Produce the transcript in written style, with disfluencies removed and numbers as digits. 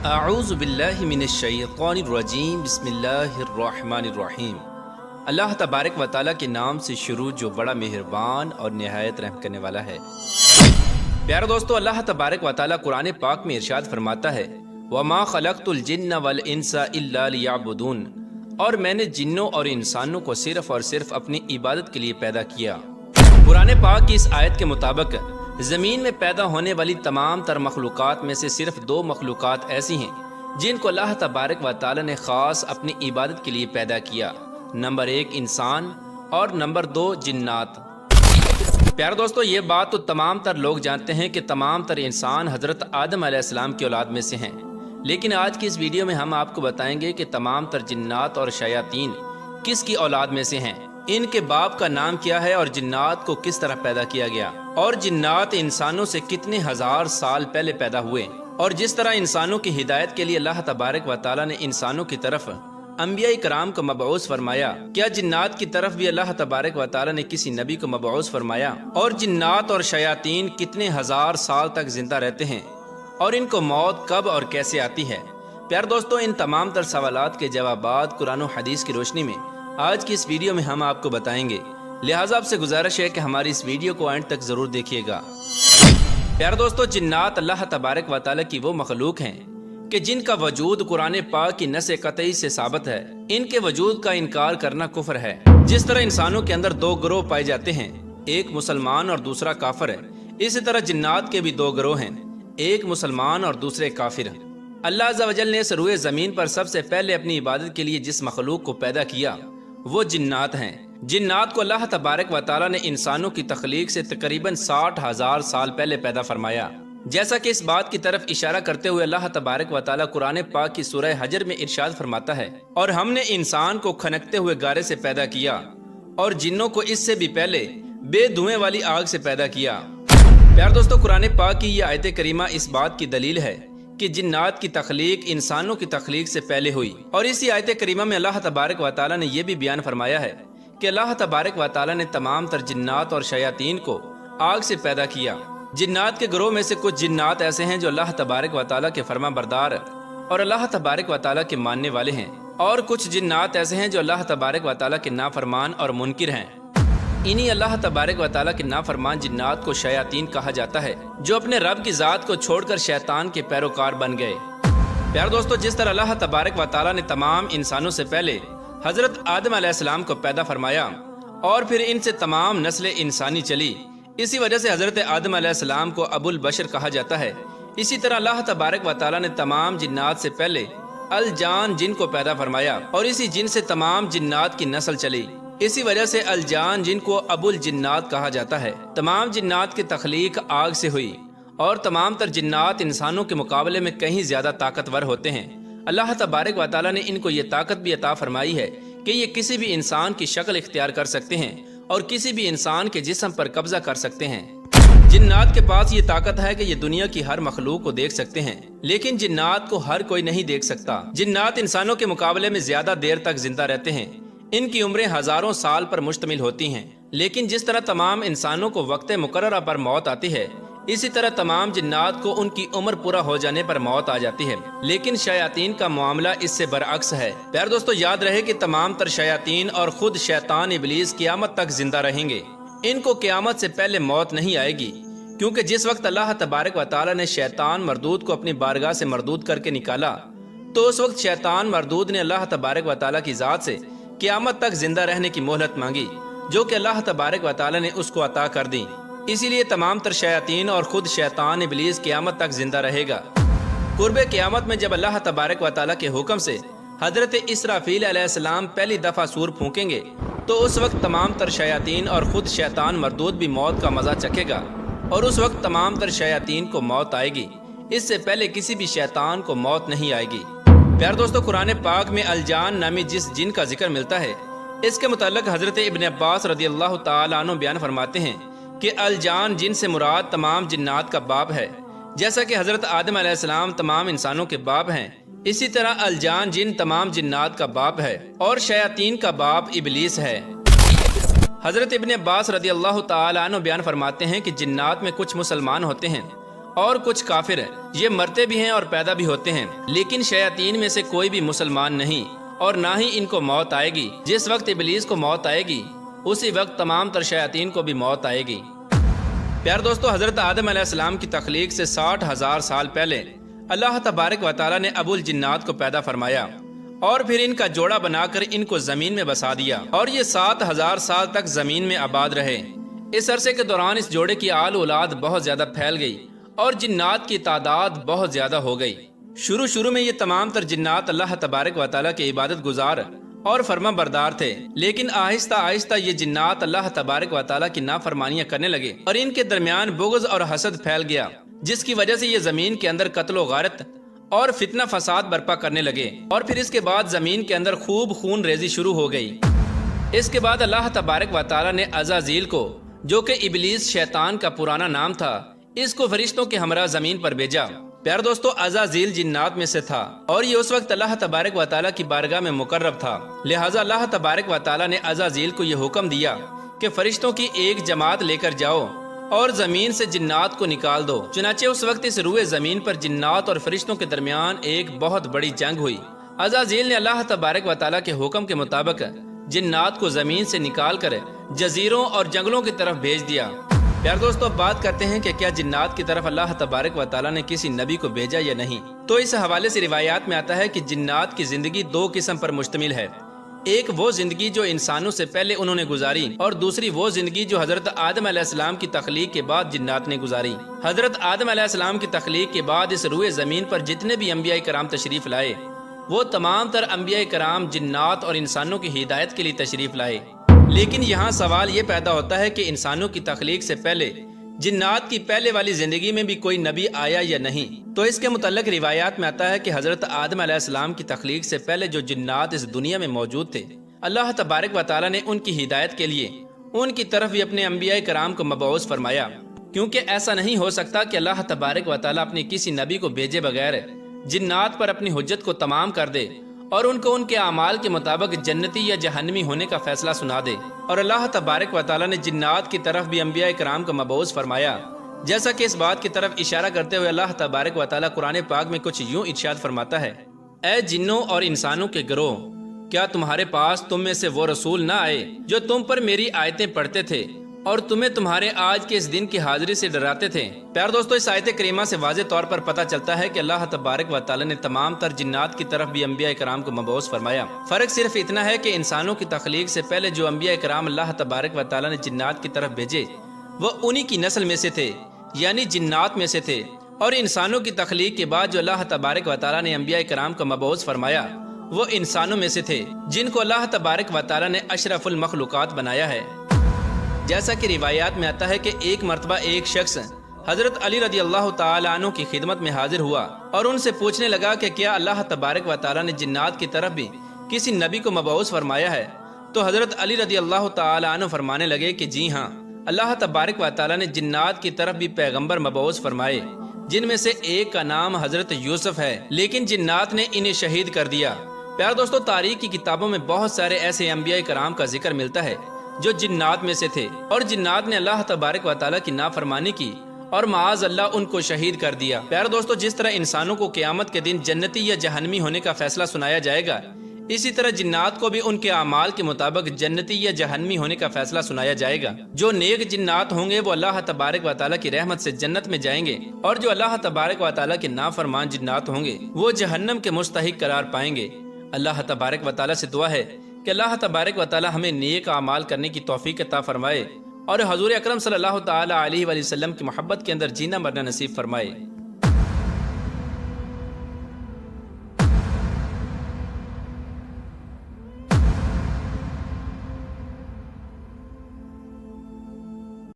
اعوذ باللہ من الشیطان الرجیم بسم اللہ الرحمن الرحیم۔ اللہ تبارک و تعالیٰ کے نام سے شروع جو بڑا مہربان اور نہایت رحم کرنے والا ہے۔ پیارے دوستو، اللہ تبارک و تعالیٰ قرآن پاک میں ارشاد فرماتا ہے وَمَا خَلَقْتُ الْجِنَّ وَالْإِنسَ إِلَّا لِيَعْبُدُونَ، اور میں نے جنوں اور انسانوں کو صرف اور صرف اپنی عبادت کے لیے پیدا کیا۔ قرآن پاک کی اس آیت کے مطابق زمین میں پیدا ہونے والی تمام تر مخلوقات میں سے صرف دو مخلوقات ایسی ہیں جن کو اللہ تبارک و تعالی نے خاص اپنی عبادت کے لیے پیدا کیا۔ نمبر 1 انسان اور نمبر 2 جنات۔ پیارے دوستو، یہ بات تو تمام تر لوگ جانتے ہیں کہ تمام تر انسان حضرت آدم علیہ السلام کی اولاد میں سے ہیں، لیکن آج کی اس ویڈیو میں ہم آپ کو بتائیں گے کہ تمام تر جنات اور شیاطین کس کی اولاد میں سے ہیں، ان کے باپ کا نام کیا ہے اور جنات کو کس طرح پیدا کیا گیا، اور جنات انسانوں سے کتنے ہزار سال پہلے پیدا ہوئے، اور جس طرح انسانوں کی ہدایت کے لیے اللہ تبارک و تعالی نے انسانوں کی طرف انبیاء کرام کو مبعوث فرمایا، کیا جنات کی طرف بھی اللہ تبارک و تعالی نے کسی نبی کو مبعوث فرمایا، اور جنات اور شیاطین کتنے ہزار سال تک زندہ رہتے ہیں، اور ان کو موت کب اور کیسے آتی ہے۔ پیارے دوستو، ان تمام تر سوالات کے جوابات قرآن و حدیث کی روشنی میں آج کی اس ویڈیو میں ہم آپ کو بتائیں گے، لہٰذا آپ سے گزارش ہے کہ ہماری اس ویڈیو کو اینڈ تک ضرور دیکھیے گا۔ پیارے دوستو، جنات اللہ تبارک و تعالی کی وہ مخلوق ہیں کہ جن کا وجود قرآن پاک کی نص قطعی سے ثابت ہے۔ ان کے وجود کا انکار کرنا کفر ہے۔ جس طرح انسانوں کے اندر دو گروہ پائے جاتے ہیں، ایک مسلمان اور دوسرا کافر ہے، اسی طرح جنات کے بھی دو گروہ ہیں، ایک مسلمان اور دوسرے کافر ہیں۔ اللہ عز و جل نے اس روئے زمین پر سب سے پہلے اپنی عبادت کے لیے جس مخلوق کو پیدا کیا وہ جنات ہیں۔ جنات کو اللہ تبارک و تعالی نے انسانوں کی تخلیق سے تقریباً 60,000 سال پہلے پیدا فرمایا، جیسا کہ اس بات کی طرف اشارہ کرتے ہوئے اللہ تبارک و تعالی قرآن پاک کی سورہ حجر میں ارشاد فرماتا ہے اور ہم نے انسان کو کھنکتے ہوئے گارے سے پیدا کیا اور جنوں کو اس سے بھی پہلے بے دھوئیں والی آگ سے پیدا کیا۔ پیار دوستو، قرآن پاک کی یہ آیت کریمہ اس بات کی دلیل ہے کہ جنات کی تخلیق انسانوں کی تخلیق سے پہلے ہوئی، اور اسی آیت کریمہ میں اللہ تبارک و تعالی نے یہ بھی بیان فرمایا ہے کہ اللہ تبارک و تعالی نے تمام تر جنات اور شیاطین کو آگ سے پیدا کیا۔ جنات کے گروہ میں سے کچھ جنات ایسے ہیں جو اللہ تبارک و تعالی کے فرما بردار اور اللہ تبارک و تعالی کے ماننے والے ہیں، اور کچھ جنات ایسے ہیں جو اللہ تبارک و تعالی کے نافرمان اور منکر ہیں۔ انہی اللہ تبارک و تعالی کے نافرمان جنات کو شیاطین کہا جاتا ہے، جو اپنے رب کی ذات کو چھوڑ کر شیطان کے پیروکار بن گئے۔ پیارے دوستو، جس طرح اللہ تبارک و تعالی نے تمام انسانوں سے پہلے حضرت آدم علیہ السلام کو پیدا فرمایا اور پھر ان سے تمام نسل انسانی چلی، اسی وجہ سے حضرت آدم علیہ السلام کو ابو البشر کہا جاتا ہے، اسی طرح اللہ تبارک و تعالی نے تمام جنات سے پہلے الجان جن کو پیدا فرمایا اور اسی جن سے تمام جنات کی نسل چلی، اسی وجہ سے الجان جن کو ابو الجنات کہا جاتا ہے۔ تمام جنات کی تخلیق آگ سے ہوئی، اور تمام تر جنات انسانوں کے مقابلے میں کہیں زیادہ طاقتور ہوتے ہیں۔ اللہ تبارک و تعالی نے ان کو یہ طاقت بھی عطا فرمائی ہے کہ یہ کسی بھی انسان کی شکل اختیار کر سکتے ہیں اور کسی بھی انسان کے جسم پر قبضہ کر سکتے ہیں۔ جنات کے پاس یہ طاقت ہے کہ یہ دنیا کی ہر مخلوق کو دیکھ سکتے ہیں، لیکن جنات کو ہر کوئی نہیں دیکھ سکتا۔ جنات انسانوں کے مقابلے میں زیادہ دیر تک زندہ رہتے ہیں، ان کی عمریں ہزاروں سال پر مشتمل ہوتی ہیں، لیکن جس طرح تمام انسانوں کو وقت مقررہ پر موت آتی ہے، اسی طرح تمام جنات کو ان کی عمر پورا ہو جانے پر موت آ جاتی ہے، لیکن شیاطین کا معاملہ اس سے برعکس ہے۔ پیارے دوستو، یاد رہے کہ تمام تر شیاطین اور خود شیطان ابلیس قیامت تک زندہ رہیں گے، ان کو قیامت سے پہلے موت نہیں آئے گی، کیونکہ جس وقت اللہ تبارک و تعالی نے شیطان مردود کو اپنی بارگاہ سے مردود کر کے نکالا، تو اس وقت شیطان مردود نے اللہ تبارک و تعالی کی ذات سے قیامت تک زندہ رہنے کی مہلت مانگی، جو کہ اللہ تبارک و تعالی نے اس کو عطا کر دی۔ اسی لیے تمام تر شیاطین اور خود شیطان ابلیس قیامت تک زندہ رہے گا۔ قرب قیامت میں جب اللہ تبارک و تعالی کے حکم سے حضرت اسرافیل علیہ السلام پہلی دفعہ سور پھونکیں گے، تو اس وقت تمام تر شیاطین اور خود شیطان مردود بھی موت کا مزہ چکھے گا، اور اس وقت تمام تر شیاطین کو موت آئے گی، اس سے پہلے کسی بھی شیطان کو موت نہیں آئے گی۔ پیارے دوستو، قرآن پاک میں الجان نامی جس جن کا ذکر ملتا ہے، اس کے متعلق حضرت ابن عباس رضی اللہ تعالی عنہ بیان فرماتے ہیں کہ الجان جن سے مراد تمام جنات کا باپ ہے، جیسا کہ حضرت آدم علیہ السلام تمام انسانوں کے باپ ہیں، اسی طرح الجان جن تمام جنات کا باپ ہے، اور شیاطین کا باپ ابلیس ہے۔ حضرت ابن عباس رضی اللہ تعالی عنہ بیان فرماتے ہیں کہ جنات میں کچھ مسلمان ہوتے ہیں اور کچھ کافر یہ مرتے بھی ہیں اور پیدا بھی ہوتے ہیں، لیکن شیاطین میں سے کوئی بھی مسلمان نہیں، اور نہ ہی ان کو موت آئے گی۔ جس وقت ابلیس کو موت آئے گی اسی وقت تمام تر شیاطین کو بھی موت آئے گی۔ پیار دوستو، حضرت آدم علیہ السلام کی تخلیق سے 60,000 سال پہلے اللہ تبارک و تعالیٰ نے ابو الجنات کو پیدا فرمایا اور پھر ان کا جوڑا بنا کر ان کو زمین میں بسا دیا، اور یہ 7,000 سال تک زمین میں آباد رہے۔ اس عرصے کے دوران اس جوڑے کی آل اولاد بہت زیادہ پھیل گئی اور جنات کی تعداد بہت زیادہ ہو گئی۔ شروع میں یہ تمام تر جنات اللہ تبارک و تعالیٰ کے عبادت گزار اور فرما بردار تھے، لیکن آہستہ آہستہ یہ جنات اللہ تبارک و تعالیٰ کی نافرمانیاں کرنے لگے اور ان کے درمیان بغض اور حسد پھیل گیا، جس کی وجہ سے یہ زمین کے اندر قتل و غارت اور فتنہ فساد برپا کرنے لگے، اور پھر اس کے بعد زمین کے اندر خوب خون ریزی شروع ہو گئی۔ اس کے بعد اللہ تبارک و تعالیٰ نے عزازیل کو، جو کہ ابلیس شیطان کا پرانا نام تھا، اس کو فرشتوں کے ہمراہ زمین پر بھیجا۔ پیار دوستو، عزازیل جنات میں سے تھا اور یہ اس وقت اللہ تبارک و تعالیٰ کی بارگاہ میں مقرب تھا، لہٰذا اللہ تبارک و تعالیٰ نے عزازیل کو یہ حکم دیا کہ فرشتوں کی ایک جماعت لے کر جاؤ اور زمین سے جنات کو نکال دو۔ چنانچہ اس وقت اس روئے زمین پر جنات اور فرشتوں کے درمیان ایک بہت بڑی جنگ ہوئی۔ عزازیل نے اللہ تبارک و تعالیٰ کے حکم کے مطابق جنات کو زمین سے نکال کر جزیروں اور جنگلوں کی طرف بھیج دیا۔ پیار دوستو، اب بات کرتے ہیں کہ کیا جنات کی طرف اللہ تبارک و تعالیٰ نے کسی نبی کو بھیجا یا نہیں؟ تو اس حوالے سے روایات میں آتا ہے کہ جنات کی زندگی 2 قسم پر مشتمل ہے۔ ایک وہ زندگی جو انسانوں سے پہلے انہوں نے گزاری، اور دوسری وہ زندگی جو حضرت آدم علیہ السلام کی تخلیق کے بعد جنات نے گزاری۔ حضرت آدم علیہ السلام کی تخلیق کے بعد اس روئے زمین پر جتنے بھی انبیاء کرام تشریف لائے، وہ تمام تر انبیاء کرام جنات اور انسانوں کی ہدایت کے لیے تشریف لائے۔ لیکن یہاں سوال یہ پیدا ہوتا ہے کہ انسانوں کی تخلیق سے پہلے جنات کی پہلے والی زندگی میں بھی کوئی نبی آیا یا نہیں؟ تو اس کے متعلق روایات میں آتا ہے کہ حضرت آدم علیہ السلام کی تخلیق سے پہلے جو جنات اس دنیا میں موجود تھے، اللہ تبارک و تعالیٰ نے ان کی ہدایت کے لیے ان کی طرف بھی اپنے انبیاء کرام کو مبعوث فرمایا، کیونکہ ایسا نہیں ہو سکتا کہ اللہ تبارک و تعالیٰ اپنے کسی نبی کو بھیجے بغیر جنات پر اپنی حجت کو تمام کر دے اور ان کو ان کے اعمال کے مطابق جنتی یا جہنمی ہونے کا فیصلہ سنا دے۔ اور اللہ تبارک و تعالیٰ نے جنات کی طرف بھی انبیاء کرام کو مبعوث فرمایا، جیسا کہ اس بات کی طرف اشارہ کرتے ہوئے اللہ تبارک و تعالیٰ قرآن پاک میں کچھ یوں ارشاد فرماتا ہے: اے جنوں اور انسانوں کے گروہ، کیا تمہارے پاس تم میں سے وہ رسول نہ آئے جو تم پر میری آیتیں پڑھتے تھے اور تمہیں تمہارے آج کے اس دن کی حاضری سے ڈراتے تھے؟ پیار دوستو، اس آیت کریمہ سے واضح طور پر پتہ چلتا ہے کہ اللہ تبارک و تعالیٰ نے تمام تر جنات کی طرف بھی انبیاء کرام کو مبعوث فرمایا۔ فرق صرف اتنا ہے کہ انسانوں کی تخلیق سے پہلے جو انبیاء کرام اللہ تبارک و تعالیٰ نے جنات کی طرف بھیجے، وہ انہی کی نسل میں سے تھے، یعنی جنات میں سے تھے، اور انسانوں کی تخلیق کے بعد جو اللہ تبارک و تعالیٰ نے انبیاء کرام کو مبعوث فرمایا، وہ انسانوں میں سے تھے جن کو اللہ تبارک و تعالیٰ نے اشرف المخلوقات بنایا ہے۔ جیسا کہ روایات میں آتا ہے کہ ایک مرتبہ ایک شخص حضرت علی رضی اللہ تعالیٰ عنہ کی خدمت میں حاضر ہوا اور ان سے پوچھنے لگا کہ کیا اللہ تبارک و تعالیٰ نے جنات کی طرف بھی کسی نبی کو مبعوث فرمایا ہے؟ تو حضرت علی رضی اللہ تعالیٰ عنہ فرمانے لگے کہ جی ہاں، اللہ تبارک و تعالیٰ نے جنات کی طرف بھی پیغمبر مبعوث فرمائے، جن میں سے ایک کا نام حضرت یوسف ہے، لیکن جنات نے انہیں شہید کر دیا۔ پیار دوستو، تاریخ کی کتابوں میں بہت سارے ایسے انبیاء کرام کا ذکر ملتا ہے جو جنات میں سے تھے، اور جنات نے اللہ تبارک و تعالیٰ کی نافرمانی کی اور معاذ اللہ ان کو شہید کر دیا۔ پیارے دوستو، جس طرح انسانوں کو قیامت کے دن جنتی یا جہنمی ہونے کا فیصلہ سنایا جائے گا، اسی طرح جنات کو بھی ان کے اعمال کے مطابق جنتی یا جہنمی ہونے کا فیصلہ سنایا جائے گا۔ جو نیک جنات ہوں گے وہ اللہ تبارک و تعالیٰ کی رحمت سے جنت میں جائیں گے، اور جو اللہ تبارک و تعالیٰ کے نافرمان جنات ہوں گے وہ جہنم کے مستحق قرار پائیں گے۔ اللہ تبارک و تعالیٰ سے دعا ہے کہ اللہ تبارک و تعالیٰ ہمیں نیک اعمال کرنے کی توفیق عطا فرمائے اور حضور اکرم صلی اللہ تعالیٰ علیہ وسلم کی محبت کے اندر جینا مرنا نصیب فرمائے۔